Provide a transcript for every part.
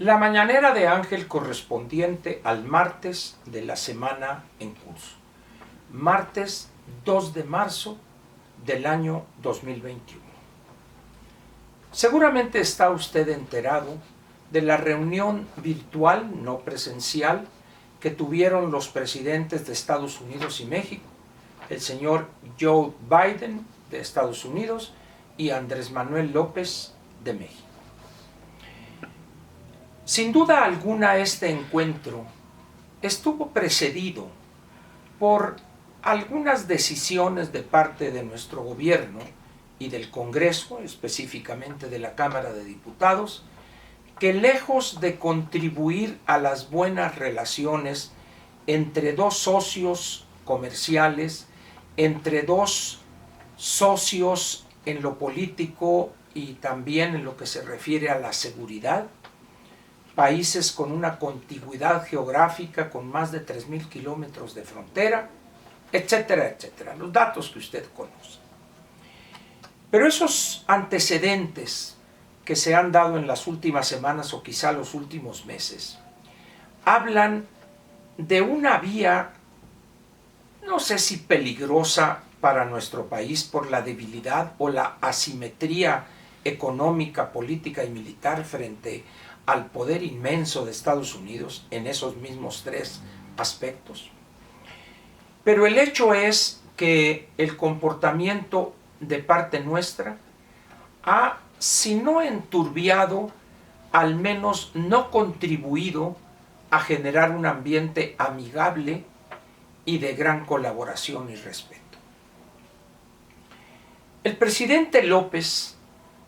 La mañanera de Ángel correspondiente al martes de la semana en curso. Martes 2 de marzo del año 2021. Seguramente está usted enterado de la reunión virtual, no presencial, que tuvieron los presidentes de Estados Unidos y México, el señor Joe Biden de Estados Unidos y Andrés Manuel López de México. Sin duda alguna, este encuentro estuvo precedido por algunas decisiones de parte de nuestro gobierno y del Congreso, específicamente de la Cámara de Diputados, que lejos de contribuir a las buenas relaciones entre dos socios comerciales, entre dos socios en lo político y también en lo que se refiere a la seguridad, países con una contigüidad geográfica con más de 3,000 kilómetros de frontera, etcétera, etcétera, los datos que usted conoce. Pero esos antecedentes que se han dado en las últimas semanas o quizá los últimos meses, hablan de una vía, no sé si peligrosa para nuestro país por la debilidad o la asimetría económica, política y militar frente al poder inmenso de Estados Unidos en esos mismos tres aspectos. Pero el hecho es que el comportamiento de parte nuestra ha, si no enturbiado, al menos no contribuido a generar un ambiente amigable y de gran colaboración y respeto. El presidente López,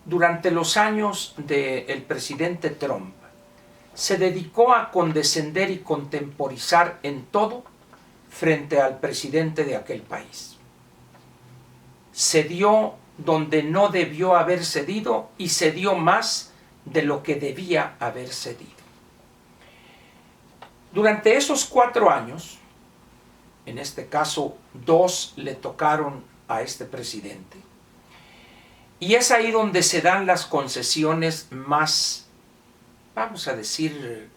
durante los años del presidente Trump, se dedicó a condescender y contemporizar en todo frente al presidente de aquel país. Cedió donde no debió haber cedido y cedió más de lo que debía haber cedido. Durante esos 4 años, en este caso 2 le tocaron a este presidente, y es ahí donde se dan las concesiones más, vamos a decir,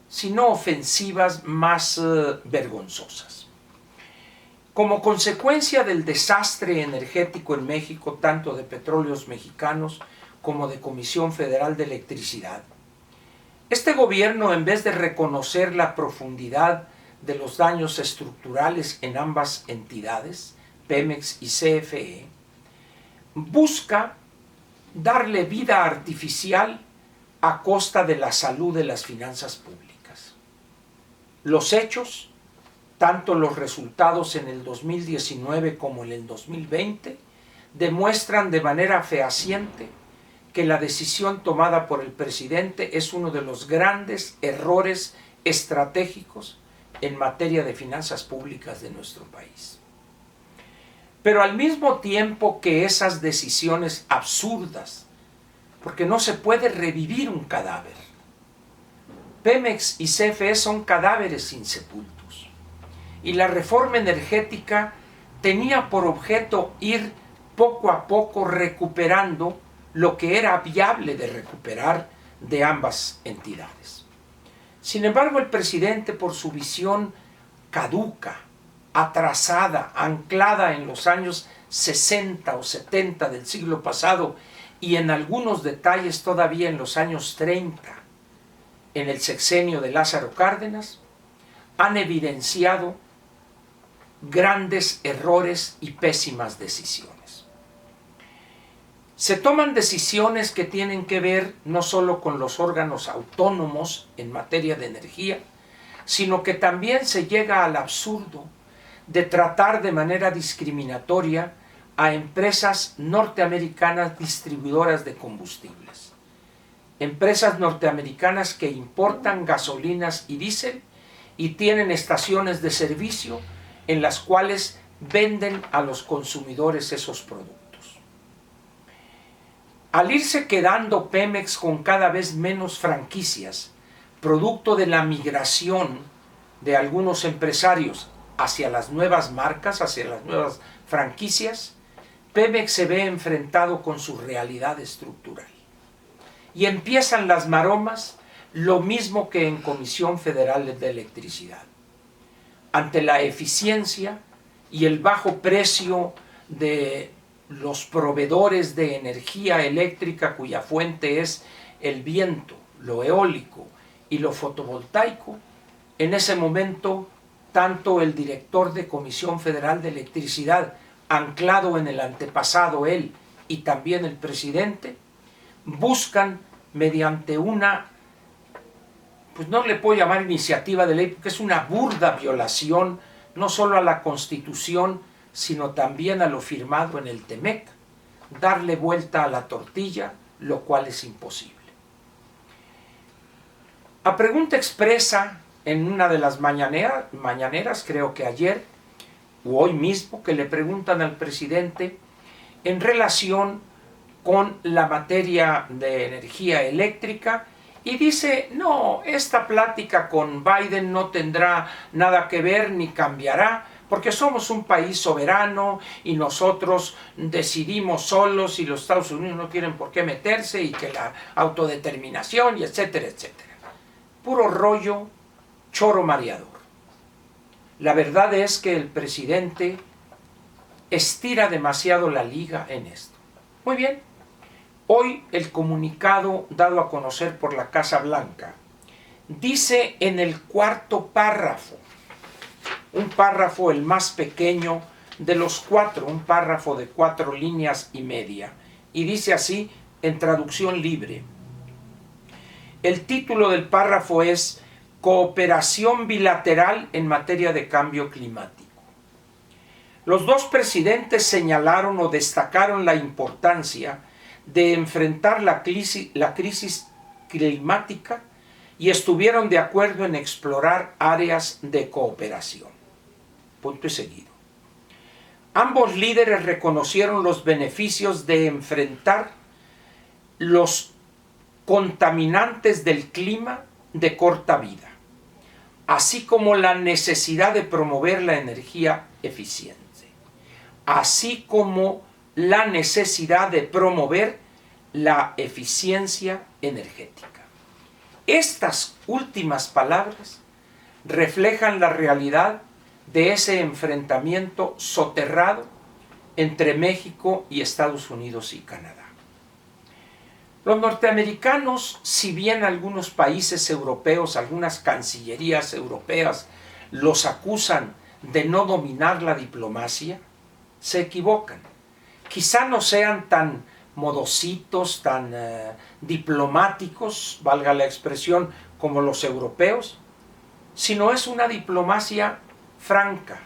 si no ofensivas, más vergonzosas. Como consecuencia del desastre energético en México, tanto de Petróleos Mexicanos como de Comisión Federal de Electricidad, este gobierno, en vez de reconocer la profundidad de los daños estructurales en ambas entidades, Pemex y CFE, busca darle vida artificial a costa de la salud de las finanzas públicas. Los hechos, tanto los resultados en el 2019 como en el 2020, demuestran de manera fehaciente que la decisión tomada por el presidente es uno de los grandes errores estratégicos en materia de finanzas públicas de nuestro país. Pero al mismo tiempo que esas decisiones absurdas, porque no se puede revivir un cadáver, Pemex y CFE son cadáveres insepultos, y la reforma energética tenía por objeto ir poco a poco recuperando lo que era viable de recuperar de ambas entidades. Sin embargo, el presidente, por su visión caduca, atrasada, anclada en los años 60 o 70 del siglo pasado y en algunos detalles todavía en los años 30, en el sexenio de Lázaro Cárdenas, han evidenciado grandes errores y pésimas decisiones. Se toman decisiones que tienen que ver no solo con los órganos autónomos en materia de energía, sino que también se llega al absurdo de tratar de manera discriminatoria a empresas norteamericanas distribuidoras de combustibles. Empresas norteamericanas que importan gasolinas y diésel y tienen estaciones de servicio en las cuales venden a los consumidores esos productos. Al irse quedando Pemex con cada vez menos franquicias, producto de la migración de algunos empresarios hacia las nuevas marcas, hacia las nuevas franquicias, Pemex se ve enfrentado con su realidad estructural. Y empiezan las maromas lo mismo que en Comisión Federal de Electricidad. Ante la eficiencia y el bajo precio de los proveedores de energía eléctrica cuya fuente es el viento, lo eólico y lo fotovoltaico, en ese momento tanto el director de Comisión Federal de Electricidad, anclado en el antepasado él y también el presidente, buscan mediante una, pues no le puedo llamar iniciativa de ley, porque es una burda violación no solo a la Constitución, sino también a lo firmado en el TEMEC, darle vuelta a la tortilla, lo cual es imposible. A pregunta expresa en una de las mañaneras, creo que ayer o hoy mismo, que le preguntan al presidente en relación con la materia de energía eléctrica, y dice, no, esta plática con Biden no tendrá nada que ver ni cambiará, porque somos un país soberano y nosotros decidimos solos y los Estados Unidos no tienen por qué meterse y que la autodeterminación y etcétera, etcétera. Puro rollo, choro mareador. La verdad es que el presidente estira demasiado la liga en esto. Muy bien. Hoy el comunicado dado a conocer por la Casa Blanca dice en el cuarto párrafo, un párrafo el más pequeño de los cuatro, un párrafo de 4 líneas y media, y dice así en traducción libre. El título del párrafo es Cooperación bilateral en materia de cambio climático. Los dos presidentes señalaron o destacaron la importancia de enfrentar la crisis climática y estuvieron de acuerdo en explorar áreas de cooperación. Punto y seguido. Ambos líderes reconocieron los beneficios de enfrentar los contaminantes del clima de corta vida, así como la necesidad de promover la energía eficiente, así como la necesidad de promover la eficiencia energética. Estas últimas palabras reflejan la realidad de ese enfrentamiento soterrado entre México y Estados Unidos y Canadá. Los norteamericanos, si bien algunos países europeos, algunas cancillerías europeas los acusan de no dominar la diplomacia, se equivocan. Quizá no sean tan modositos, tan diplomáticos, valga la expresión, como los europeos, sino es una diplomacia franca,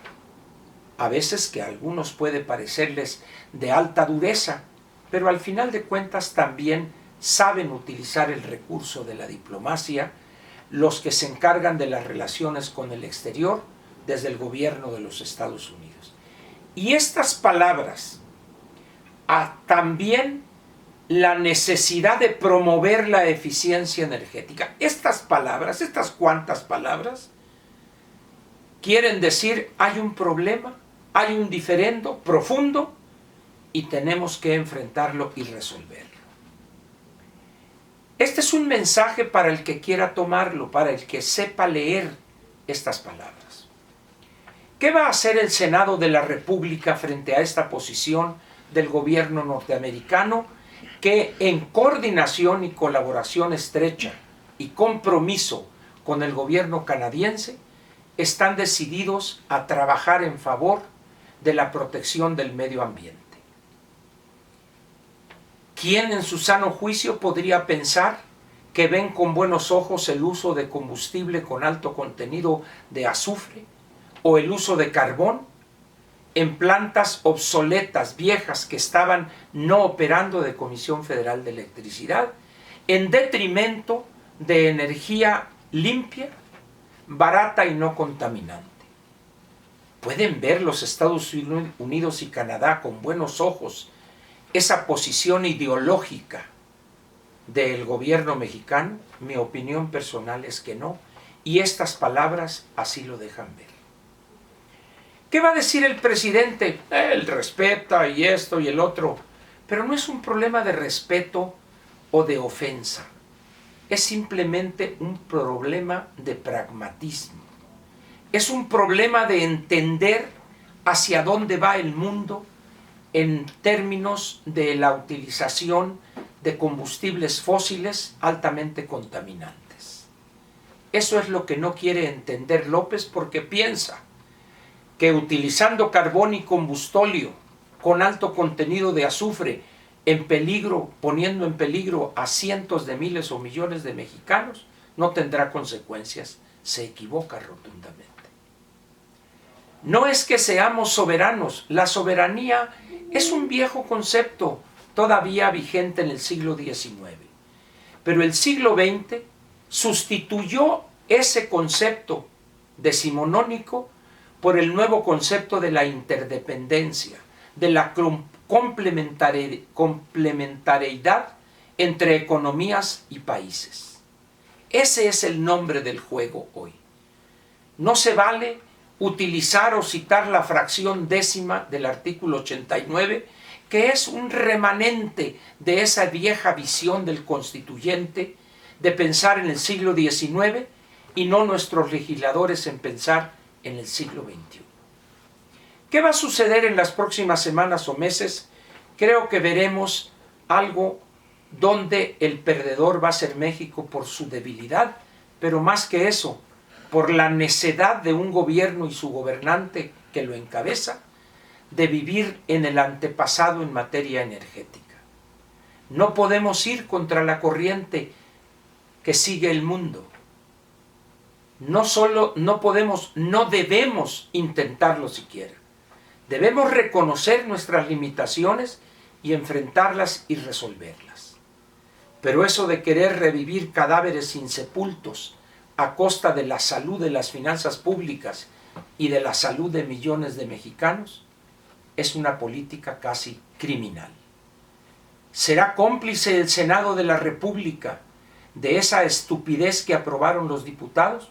a veces que a algunos puede parecerles de alta dureza, pero al final de cuentas también saben utilizar el recurso de la diplomacia los que se encargan de las relaciones con el exterior desde el gobierno de los Estados Unidos. Y estas palabras, también la necesidad de promover la eficiencia energética, estas palabras, estas cuantas palabras, quieren decir hay un problema, hay un diferendo profundo y tenemos que enfrentarlo y resolverlo. Este es un mensaje para el que quiera tomarlo, para el que sepa leer estas palabras. ¿Qué va a hacer el Senado de la República frente a esta posición del gobierno norteamericano que en coordinación y colaboración estrecha y compromiso con el gobierno canadiense están decididos a trabajar en favor de la protección del medio ambiente? ¿Quién en su sano juicio podría pensar que ven con buenos ojos el uso de combustible con alto contenido de azufre o el uso de carbón en plantas obsoletas, viejas, que estaban no operando de Comisión Federal de Electricidad, en detrimento de energía limpia, barata y no contaminante? ¿Pueden ver los Estados Unidos y Canadá con buenos ojos esa posición ideológica del gobierno mexicano? Mi opinión personal es que no, y estas palabras así lo dejan ver. ¿Qué va a decir el presidente? Él respeta y esto y el otro, pero no es un problema de respeto o de ofensa. es simplemente un problema de pragmatismo. Es un problema de entender hacia dónde va el mundo en términos de la utilización de combustibles fósiles altamente contaminantes. Eso es lo que no quiere entender López, porque piensa que utilizando carbón y combustóleo con alto contenido de azufre poniendo en peligro a cientos de miles o millones de mexicanos, no tendrá consecuencias. Se equivoca rotundamente. No es que seamos soberanos, la soberanía es un viejo concepto todavía vigente en el siglo XIX, pero el siglo XX sustituyó ese concepto decimonónico por el nuevo concepto de la interdependencia, de la complementariedad entre economías y países. Ese es el nombre del juego hoy. No se vale utilizar o citar la fracción décima del artículo 89, que es un remanente de esa vieja visión del constituyente de pensar en el siglo XIX y no nuestros legisladores en pensar en el siglo XXI. ¿Qué va a suceder en las próximas semanas o meses? Creo que veremos algo donde el perdedor va a ser México por su debilidad, pero más que eso, por la necedad de un gobierno y su gobernante que lo encabeza, de vivir en el antepasado en materia energética. No podemos ir contra la corriente que sigue el mundo. No debemos intentarlo siquiera. Debemos reconocer nuestras limitaciones y enfrentarlas y resolverlas. Pero eso de querer revivir cadáveres insepultos a costa de la salud de las finanzas públicas y de la salud de millones de mexicanos es una política casi criminal. ¿Será cómplice el Senado de la República de esa estupidez que aprobaron los diputados?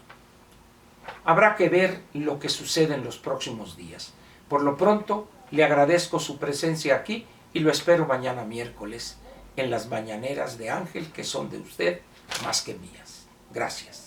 Habrá que ver lo que sucede en los próximos días. Por lo pronto, le agradezco su presencia aquí y lo espero mañana miércoles en las mañaneras de Ángel, que son de usted más que mías. Gracias.